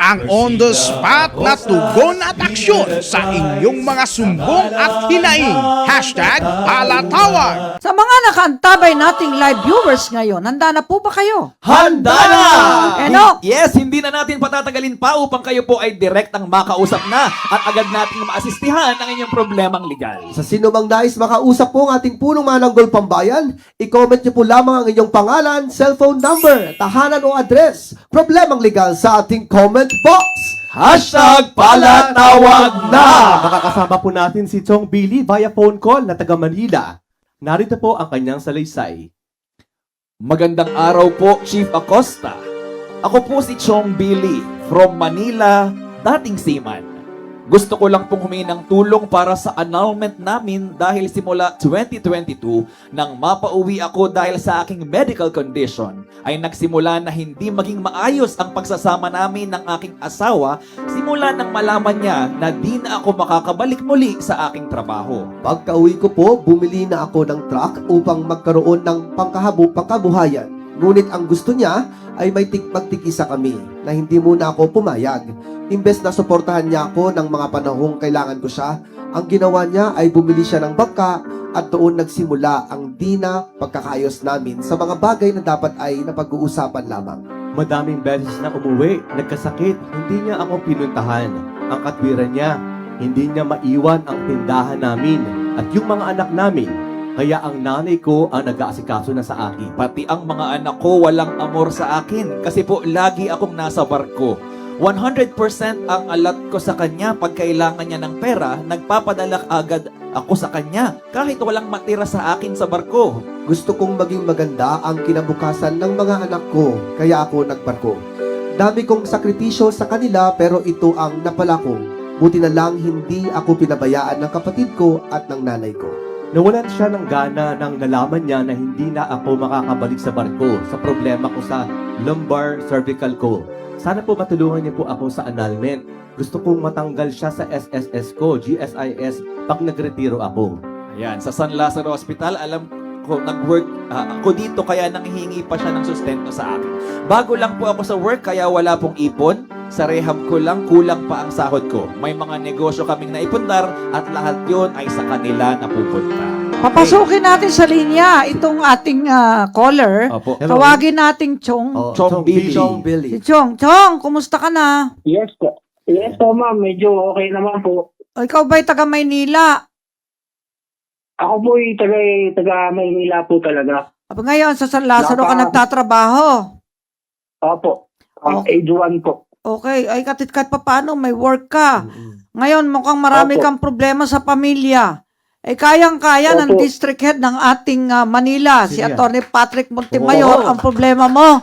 ang on-the-spot na tugon at aksyon sa inyong mga sumbong at hinaing. #palatawag. Sa mga nakaantabay nating live viewers ngayon, handa na po ba kayo? Handa na! Ano? Yes, hindi na natin patatagalin pa upang kayo po ay direktang makausap na at agad nating maasistihan ang inyong problemang legal. Sa sino mang nais makausap po ang ating punong mananggol pambayan, i-comment niyo po lamang ang inyong pangalan, cellphone number, tahanan o address, problemang legal sa ating comment box. #palatawag na! Makakasama po natin si Chong Billy via phone call na taga Manila. Narito po ang kanyang salaysay. Magandang araw po, Chief Acosta. Ako po si Chong Billy from Manila, dating seaman. Gusto ko lang pong humingi ng tulong para sa annulment namin dahil simula 2022, nang mapauwi ako dahil sa aking medical condition, ay nagsimula na hindi maging maayos ang pagsasama namin ng aking asawa simula nang malaman niya na di na ako makakabalik muli sa aking trabaho. Pagka-uwi ko po, bumili na ako ng truck upang magkaroon ng pangkabuhayan. Ngunit ang gusto niya ay may magtikisa kami na hindi muna ako pumayag. Imbes na suportahan niya ako ng mga panahong kailangan ko siya, ang ginawa niya ay bumili siya ng bangka at doon nagsimula ang di na pagkakayos namin sa mga bagay na dapat ay napag-uusapan lamang. Madaming beses na umuwi, nagkasakit, hindi niya ako pinuntahan. Ang katwiran niya, hindi niya maiwan ang tindahan namin at yung mga anak namin. Kaya ang nanay ko ang nag-aasikaso na sa akin. Pati ang mga anak ko walang amor sa akin kasi po lagi akong nasa barko. 100% ang alat ko sa kanya pag kailangan niya ng pera, nagpapadala agad ako sa kanya kahit walang matira sa akin sa barko. Gusto kong maging maganda ang kinabukasan ng mga anak ko, kaya ako nagbarko. Dami kong sakripisyo sa kanila pero ito ang napala ko. Buti na lang hindi ako pinabayaan ng kapatid ko at ng nanay ko. Nawalan siya ng gana nang nalaman niya na hindi na ako makakabalik sa barko sa problema ko sa lumbar cervical ko. Sana po matulungan niyo po ako sa annulment. Gusto kong matanggal siya sa SSS ko, GSIS, pag nagretiro ako. Ayan, sa San Lazaro Hospital, alam ko, nag-work ako dito kaya nanghihingi pa siya ng sustento sa akin. Bago lang po ako sa work kaya wala pong ipon. Sa rehab ko lang, kulang pa ang sahod ko. May mga negosyo kaming naipundar at lahat yon ay sa kanila napupunta. Papasukin natin sa linya itong ating caller. Opo. Hello. Tawagin nating Chong. Chong Billy. Chong Billy. Si Chong. Chong, kumusta ka na? Yes po. Yes po, ma'am. Medyo okay naman po. O, ikaw ba'y taga Maynila? Ako po yung taga Maynila po talaga. Ngayon, sa San Lazaro ka nagtatrabaho. Opo. Okay. Age 1 po. Okay, ay katit-kat pa paano, may work ka. Ngayon, mukhang marami Opo. kang problema sa pamilya. Kayang-kaya ng Opo. district head ng ating Manila, si Sige. Atty. Patrick Montemayor, ang problema mo.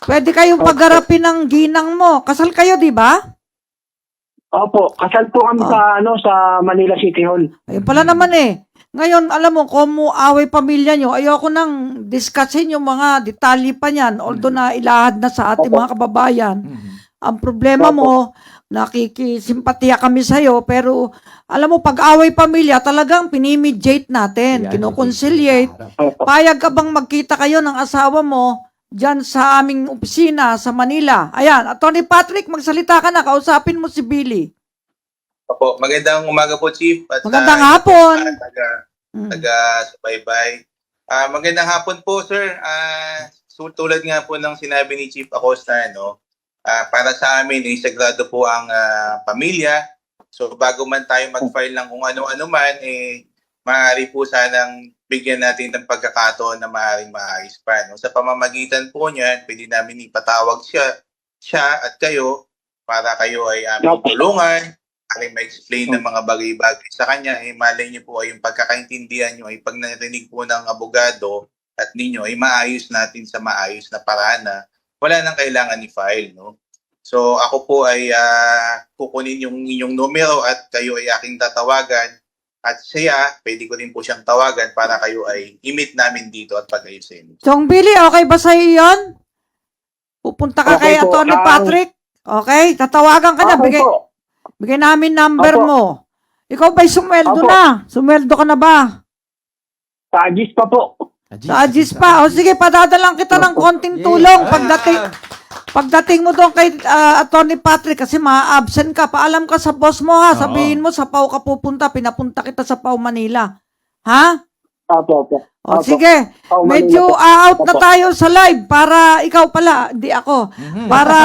Pwede kayong Opo. pagharapin ng ginang mo. Kasal kayo, di ba? Opo. Kasal po kami sa Manila City Hall. Ayun pala naman eh. Ngayon, alam mo, kung muaway pamilya nyo, ayoko nang discussin yung mga detalye pa niyan, although na ilahad na sa ating Opo. mga kababayan. Ang problema Opo. mo, nakikisimpatiya kami sa'yo, pero alam mo, pag-away pamilya, talagang pinimediate natin, Yan, kinoconciliate. Opo. Payag ka bang magkita kayo ng asawa mo dyan sa aming opisina sa Manila? Ayan, Atty. Patrick, magsalita ka na, kausapin mo si Billy. Opo, magandang umaga po, Chief. At Magandang hapon. Taga-subaybay. Magandang hapon po, sir. Tulad nga po ng sinabi ni Chief Acosta, no, para sa amin, sagrado po ang pamilya. So, bago man tayo mag-file ng kung ano-ano man, maaari po sanang bigyan natin ng pagkakataon na maaaring maayos pa. No? Sa pamamagitan po niyan, pwede namin ipatawag siya at kayo para kayo ay aming tulungan, para ma-explain ng mga bagay-bagay sa kanya. Malay niyo po ay yung pagkakaintindihan niyo ay pag narinig po ng abogado at ninyo ay maayos natin sa maayos na paraan na wala nang kailangan i-file, no? So, ako po ay kukunin yung inyong numero at kayo ay aking tatawagan. At siya, pwede ko rin po siyang tawagan para kayo ay i-meet namin dito at pag-ayusin. Chong Billy, okay ba sa'yo yun? Pupunta ka Okay kay po, Atty. Patrick? Okay, tatawagan ka na. Okay po. Bigay namin number Opo. mo. Ikaw ba'y sumweldo Opo. na? Sumweldo ka na ba? Sa Agis pa po. Sa Agis pa. O sige, padadalang kita ng konting tulong pagdating. Pagdating mo doon kay Attorney Patrick, kasi ma-absent ka, paalam ka sa boss mo ha, sabihin mo sa PAW ka pupunta, pinapunta kita sa PAW Manila. Ha? Opo, opo. O Opo. sige, PAW medyo Manila po. out na Opo. tayo sa live para ikaw pala, hindi ako. Para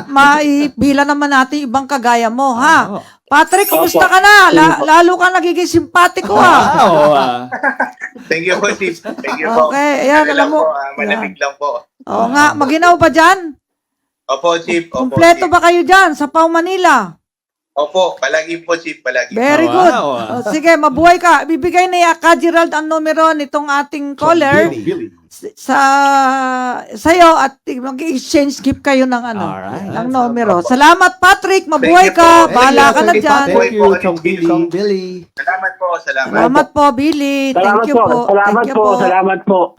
maibila naman natin ibang kagaya mo, ha? Patrick, kumusta ka na? Lalo ka nagiging simpatiko, ha? Wow. Thank you po, Chief. Thank you po. Okay, ayan, Ano alam lang mo. po, malamig lang po. Oo nga, maginaw ba dyan? Opo, Chief. Opo, Kumpleto Chief. ba kayo dyan sa PAW Manila? Opo, palagi po, Chief. Palagi. Very Wow. good. O, sige, mabuhay ka. Bibigay na Ka Gerald ang numero nitong ating caller sa'yo at mag-exchange gift kayo ng Alright. ng numero. Salamat, Patrick. Mabuhay Thank you ka. po. Bahala Thank ka you, na Thank dyan. Thank Thank you, Chong Billy. Chong Billy. Salamat po. Salamat. Salamat po, Billy. Thank you po. Salamat Thank you po. Salamat po.